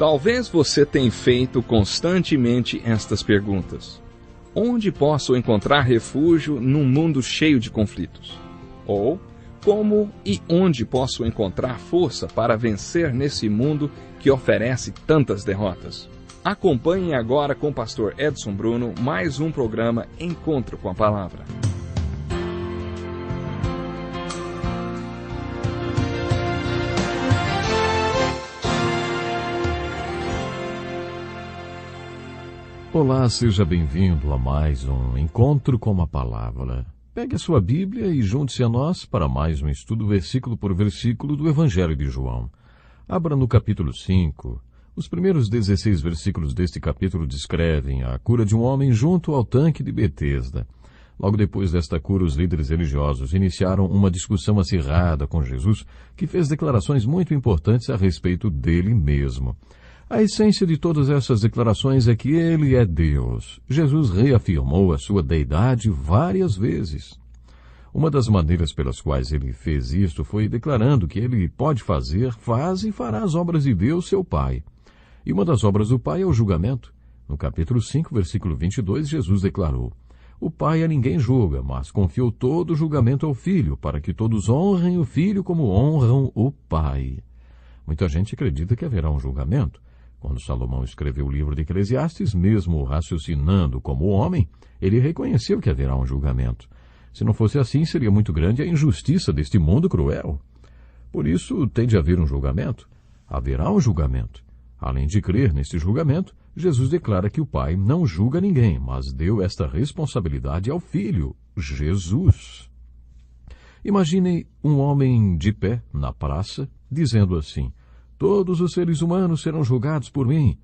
Talvez você tenha feito constantemente estas perguntas. Onde posso encontrar refúgio num mundo cheio de conflitos? Ou, como e onde posso encontrar força para vencer nesse mundo que oferece tantas derrotas? Acompanhe agora com o pastor Edson Bruno mais um programa Encontro com a Palavra. Olá, seja bem-vindo a mais um Encontro com a Palavra. Pegue a sua Bíblia e junte-se a nós para mais um estudo versículo por versículo do Evangelho de João. Abra no capítulo 5. Os primeiros 16 versículos deste capítulo descrevem a cura de um homem junto ao tanque de Betesda. Logo depois desta cura, os líderes religiosos iniciaram uma discussão acirrada com Jesus, que fez declarações muito importantes a respeito dele mesmo. A essência de todas essas declarações é que ele é Deus. Jesus reafirmou a sua deidade várias vezes. Uma das maneiras pelas quais ele fez isto foi declarando que ele pode fazer, faz e fará as obras de Deus, seu Pai. E uma das obras do Pai é o julgamento. No capítulo 5, versículo 22, Jesus declarou: "O Pai a ninguém julga, mas confiou todo o julgamento ao Filho, para que todos honrem o Filho como honram o Pai." Muita gente acredita que haverá um julgamento. Quando Salomão escreveu o livro de Eclesiastes, mesmo raciocinando como homem, ele reconheceu que haverá um julgamento. Se não fosse assim, seria muito grande a injustiça deste mundo cruel. Por isso, tem de haver um julgamento. Haverá um julgamento. Além de crer neste julgamento, Jesus declara que o Pai não julga ninguém, mas deu esta responsabilidade ao Filho, Jesus. Imagine um homem de pé na praça, dizendo assim: "Todos os seres humanos serão julgados por mim.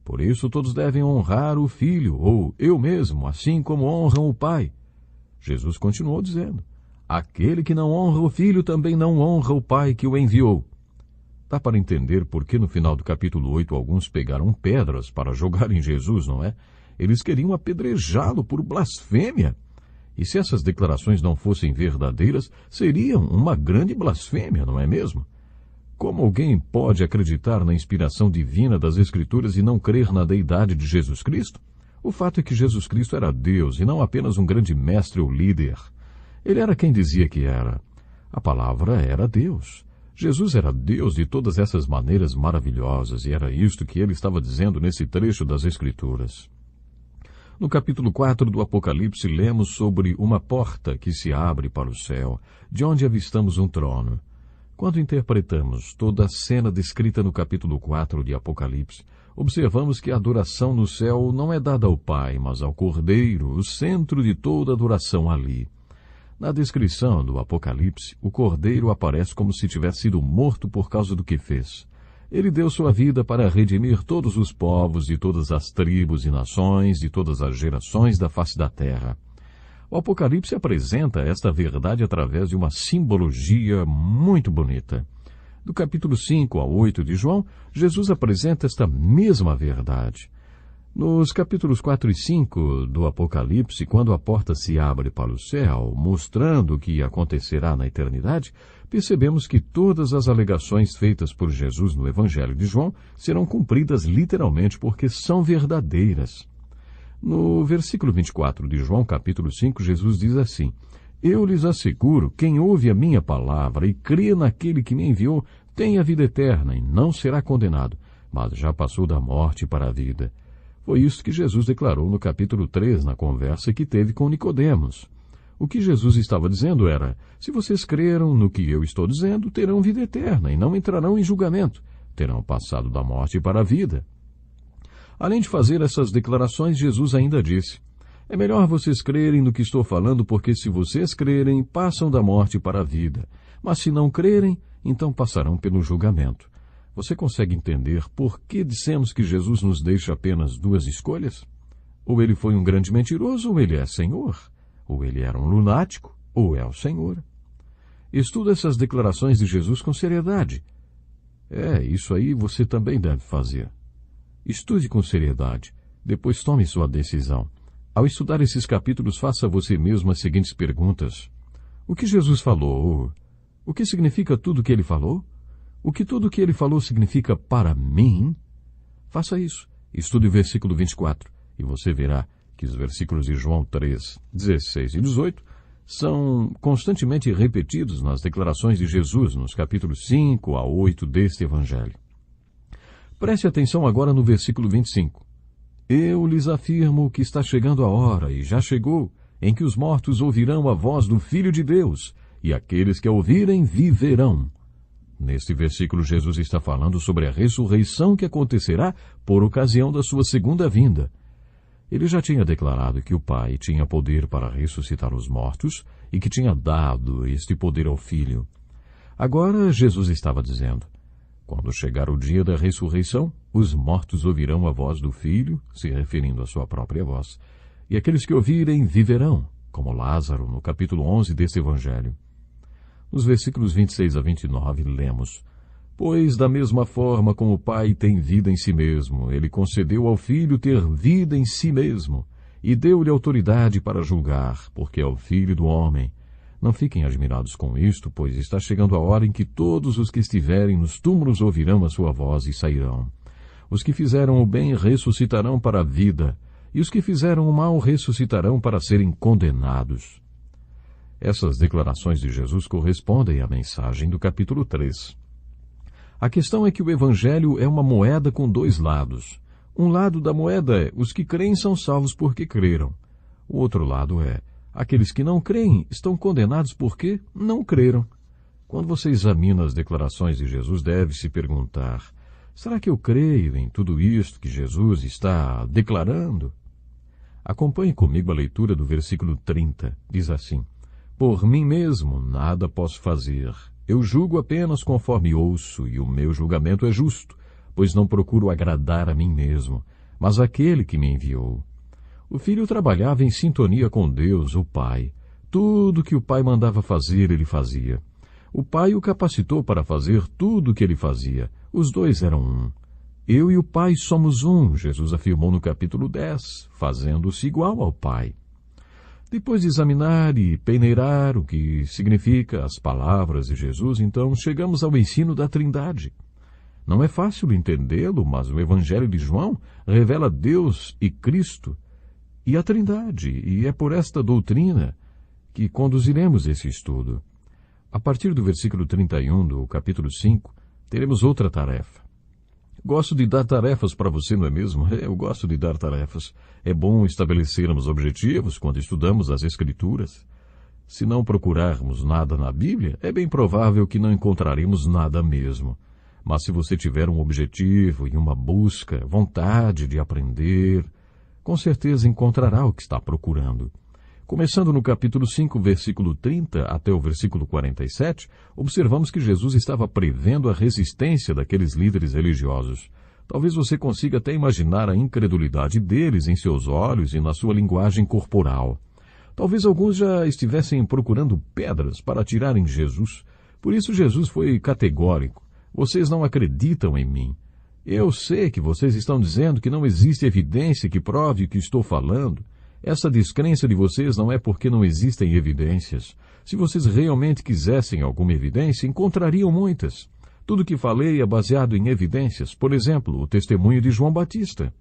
Por isso todos devem honrar o Filho, ou eu mesmo, assim como honram o Pai." Jesus continuou dizendo: "Aquele que não honra o Filho também não honra o Pai que o enviou." Dá para entender por que no final do capítulo 8 alguns pegaram pedras para jogar em Jesus, não é? Eles queriam apedrejá-lo por blasfêmia. E se essas declarações não fossem verdadeiras, seriam uma grande blasfêmia, não é mesmo? Como alguém pode acreditar na inspiração divina das Escrituras e não crer na deidade de Jesus Cristo? O fato é que Jesus Cristo era Deus e não apenas um grande mestre ou líder. Ele era quem dizia que era. A palavra era Deus. Jesus era Deus de todas essas maneiras maravilhosas, e era isto que ele estava dizendo nesse trecho das Escrituras. No capítulo 4 do Apocalipse, lemos sobre uma porta que se abre para o céu, de onde avistamos um trono. Quando interpretamos toda a cena descrita no capítulo 4 de Apocalipse, observamos que a adoração no céu não é dada ao Pai, mas ao Cordeiro, o centro de toda a adoração ali. Na descrição do Apocalipse, o Cordeiro aparece como se tivesse sido morto por causa do que fez. Ele deu sua vida para redimir todos os povos de todas as tribos e nações, de todas as gerações da face da terra. O Apocalipse apresenta esta verdade através de uma simbologia muito bonita. Do capítulo 5 ao 8 de João, Jesus apresenta esta mesma verdade. Nos capítulos 4 e 5 do Apocalipse, quando a porta se abre para o céu, mostrando o que acontecerá na eternidade, percebemos que todas as alegações feitas por Jesus no Evangelho de João serão cumpridas literalmente porque são verdadeiras. No versículo 24 de João, capítulo 5, Jesus diz assim: "Eu lhes asseguro, quem ouve a minha palavra e crê naquele que me enviou, tem a vida eterna e não será condenado, mas já passou da morte para a vida." Foi isso que Jesus declarou no capítulo 3, na conversa que teve com Nicodemos. O que Jesus estava dizendo era: se vocês creram no que eu estou dizendo, terão vida eterna e não entrarão em julgamento, terão passado da morte para a vida. Além de fazer essas declarações, Jesus ainda disse: "É melhor vocês crerem no que estou falando, porque se vocês crerem, passam da morte para a vida. Mas se não crerem, então passarão pelo julgamento." Você consegue entender por que dissemos que Jesus nos deixa apenas duas escolhas? Ou ele foi um grande mentiroso, ou ele é Senhor. Ou ele era um lunático, ou é o Senhor. Estuda essas declarações de Jesus com seriedade. Isso aí você também deve fazer. Estude com seriedade, depois tome sua decisão. Ao estudar esses capítulos, faça a você mesmo as seguintes perguntas: o que Jesus falou? O que significa tudo o que ele falou? O que tudo o que ele falou significa para mim? Faça isso. Estude o versículo 24 e você verá que os versículos de João 3, 16 e 18 são constantemente repetidos nas declarações de Jesus nos capítulos 5 a 8 deste Evangelho. Preste atenção agora no versículo 25. Eu lhes afirmo que está chegando a hora, e já chegou, em que os mortos ouvirão a voz do Filho de Deus, e aqueles que a ouvirem viverão. Neste versículo, Jesus está falando sobre a ressurreição que acontecerá por ocasião da sua segunda vinda. Ele já tinha declarado que o Pai tinha poder para ressuscitar os mortos e que tinha dado este poder ao Filho. Agora, Jesus estava dizendo, quando chegar o dia da ressurreição, os mortos ouvirão a voz do Filho, se referindo à sua própria voz, e aqueles que ouvirem viverão, como Lázaro, no capítulo 11 deste Evangelho. Nos versículos 26 a 29, lemos, Pois, da mesma forma como o Pai tem vida em si mesmo, ele concedeu ao Filho ter vida em si mesmo, e deu-lhe autoridade para julgar, porque é o Filho do homem. Não fiquem admirados com isto, pois está chegando a hora em que todos os que estiverem nos túmulos ouvirão a sua voz e sairão. Os que fizeram o bem ressuscitarão para a vida, e os que fizeram o mal ressuscitarão para serem condenados. Essas declarações de Jesus correspondem à mensagem do capítulo 3. A questão é que o Evangelho é uma moeda com dois lados. Um lado da moeda é, os que creem são salvos porque creram. O outro lado é, aqueles que não creem estão condenados porque não creram. Quando você examina as declarações de Jesus, deve se perguntar, será que eu creio em tudo isto que Jesus está declarando? Acompanhe comigo a leitura do versículo 30. Diz assim, Por mim mesmo nada posso fazer. Eu julgo apenas conforme ouço, e o meu julgamento é justo, pois não procuro agradar a mim mesmo, mas aquele que me enviou. O Filho trabalhava em sintonia com Deus, o Pai. Tudo que o Pai mandava fazer, ele fazia. O Pai o capacitou para fazer tudo o que ele fazia. Os dois eram um. Eu e o Pai somos um, Jesus afirmou no capítulo 10, fazendo-se igual ao Pai. Depois de examinar e peneirar o que significa as palavras de Jesus, então chegamos ao ensino da Trindade. Não é fácil entendê-lo, mas o Evangelho de João revela Deus e Cristo e a Trindade, e é por esta doutrina que conduziremos esse estudo. A partir do versículo 31 do capítulo 5, teremos outra tarefa. Gosto de dar tarefas para você, não é mesmo? Eu gosto de dar tarefas. É bom estabelecermos objetivos quando estudamos as Escrituras. Se não procurarmos nada na Bíblia, é bem provável que não encontraremos nada mesmo. Mas se você tiver um objetivo e uma busca, vontade de aprender, com certeza encontrará o que está procurando. Começando no capítulo 5, versículo 30 até o versículo 47, observamos que Jesus estava prevendo a resistência daqueles líderes religiosos. Talvez você consiga até imaginar a incredulidade deles em seus olhos e na sua linguagem corporal. Talvez alguns já estivessem procurando pedras para atirar em Jesus. Por isso Jesus foi categórico. Vocês não acreditam em mim. Eu sei que vocês estão dizendo que não existe evidência que prove o que estou falando. Essa descrença de vocês não é porque não existem evidências. Se vocês realmente quisessem alguma evidência, encontrariam muitas. Tudo que falei é baseado em evidências. Por exemplo, o testemunho de João Batista.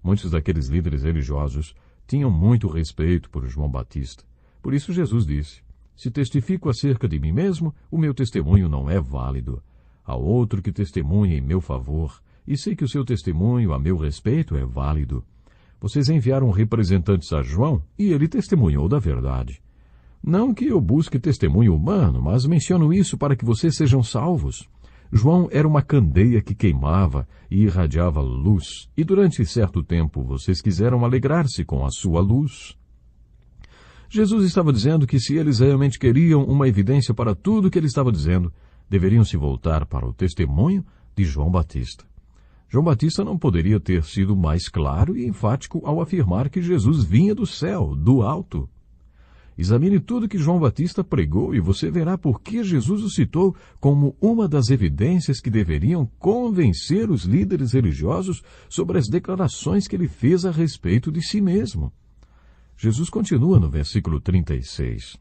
Muitos daqueles líderes religiosos tinham muito respeito por João Batista. Por isso Jesus disse, se testifico acerca de mim mesmo, o meu testemunho não é válido. Há outro que testemunha em meu favor, e sei que o seu testemunho a meu respeito é válido. Vocês enviaram representantes a João e ele testemunhou da verdade. Não que eu busque testemunho humano, mas menciono isso para que vocês sejam salvos. João era uma candeia que queimava e irradiava luz, e durante certo tempo vocês quiseram alegrar-se com a sua luz. Jesus estava dizendo que se eles realmente queriam uma evidência para tudo o que ele estava dizendo, deveriam se voltar para o testemunho de João Batista. João Batista não poderia ter sido mais claro e enfático ao afirmar que Jesus vinha do céu, do alto. Examine tudo que João Batista pregou e você verá por que Jesus o citou como uma das evidências que deveriam convencer os líderes religiosos sobre as declarações que ele fez a respeito de si mesmo. Jesus continua no versículo 36.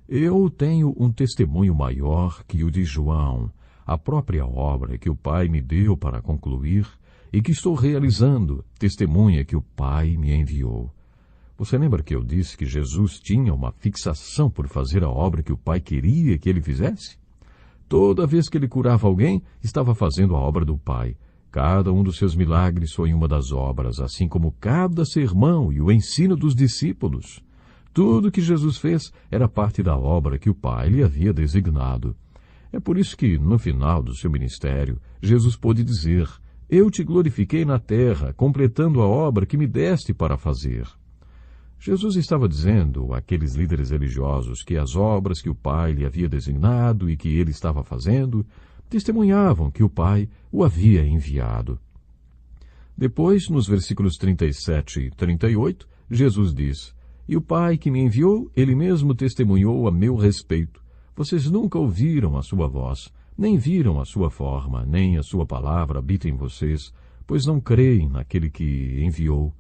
Eu tenho um testemunho maior que o de João, a própria obra que o Pai me deu para concluir, e que estou realizando, testemunha que o Pai me enviou. Você lembra que eu disse que Jesus tinha uma fixação por fazer a obra que o Pai queria que ele fizesse? Toda vez que ele curava alguém, estava fazendo a obra do Pai. Cada um dos seus milagres foi uma das obras, assim como cada sermão e o ensino dos discípulos. Tudo que Jesus fez era parte da obra que o Pai lhe havia designado. É por isso que, no final do seu ministério, Jesus pôde dizer: Eu te glorifiquei na terra, completando a obra que me deste para fazer. Jesus estava dizendo àqueles líderes religiosos que as obras que o Pai lhe havia designado e que ele estava fazendo testemunhavam que o Pai o havia enviado. Depois, nos versículos 37 e 38, Jesus diz: E o Pai que me enviou, ele mesmo testemunhou a meu respeito. Vocês nunca ouviram a sua voz, nem viram a sua forma, nem a sua palavra habita em vocês, pois não creem naquele que enviou.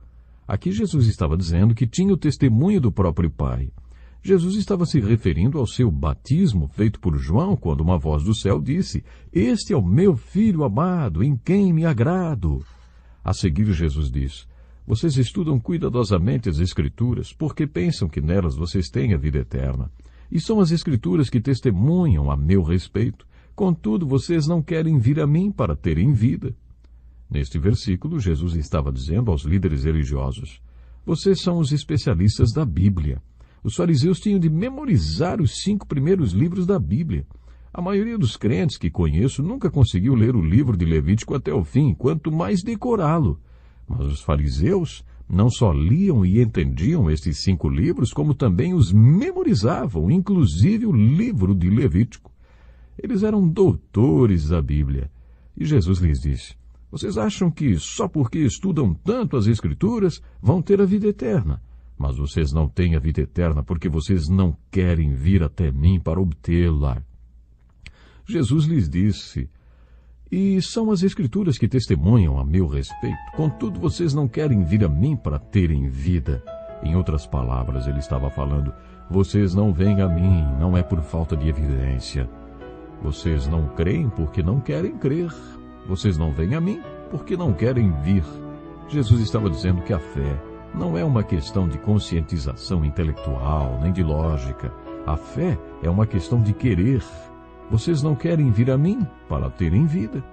Aqui Jesus estava dizendo que tinha o testemunho do próprio Pai. Jesus estava se referindo ao seu batismo feito por João, quando uma voz do céu disse: Este é o meu Filho amado, em quem me agrado. A seguir Jesus diz: Vocês estudam cuidadosamente as Escrituras, porque pensam que nelas vocês têm a vida eterna. E são as Escrituras que testemunham a meu respeito. Contudo, vocês não querem vir a mim para terem vida. Neste versículo, Jesus estava dizendo aos líderes religiosos: Vocês são os especialistas da Bíblia. Os fariseus tinham de memorizar os 5 primeiros livros da Bíblia. A maioria dos crentes que conheço nunca conseguiu ler o livro de Levítico até o fim, quanto mais decorá-lo. Mas os fariseus não só liam e entendiam estes 5 livros, como também os memorizavam, inclusive o livro de Levítico. Eles eram doutores da Bíblia. E Jesus lhes disse: Vocês acham que só porque estudam tanto as Escrituras vão ter a vida eterna? Mas vocês não têm a vida eterna porque vocês não querem vir até mim para obtê-la. Jesus lhes disse: E são as Escrituras que testemunham a meu respeito. Contudo, vocês não querem vir a mim para terem vida. Em outras palavras, ele estava falando: Vocês não vêm a mim, não é por falta de evidência. Vocês não creem porque não querem crer. Vocês não vêm a mim porque não querem vir. Jesus estava dizendo que a fé não é uma questão de conscientização intelectual, nem de lógica. A fé é uma questão de querer. Vocês não querem vir a mim para terem vida.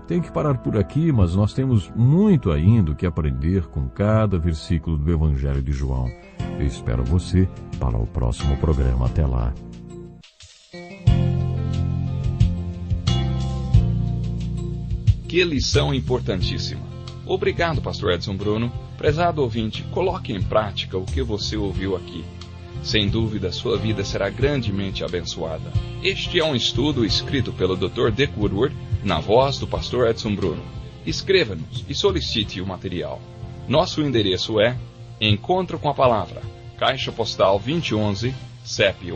Tenho que parar por aqui, mas nós temos muito ainda que aprender com cada versículo do Evangelho de João. Eu espero você para o próximo programa. Até lá. Que lição importantíssima. Obrigado, Pastor Edson Bruno. Prezado ouvinte, coloque em prática o que você ouviu aqui. Sem dúvida, sua vida será grandemente abençoada. Este é um estudo escrito pelo Dr. Dick Woodward, na voz do Pastor Edson Bruno. Escreva-nos e solicite o material. Nosso endereço é Encontro com a Palavra, Caixa Postal 2011, CEP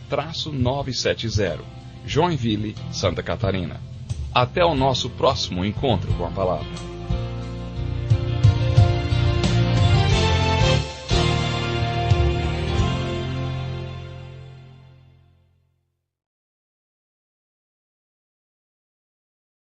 89201-970, Joinville, Santa Catarina. Até o nosso próximo encontro com a Palavra.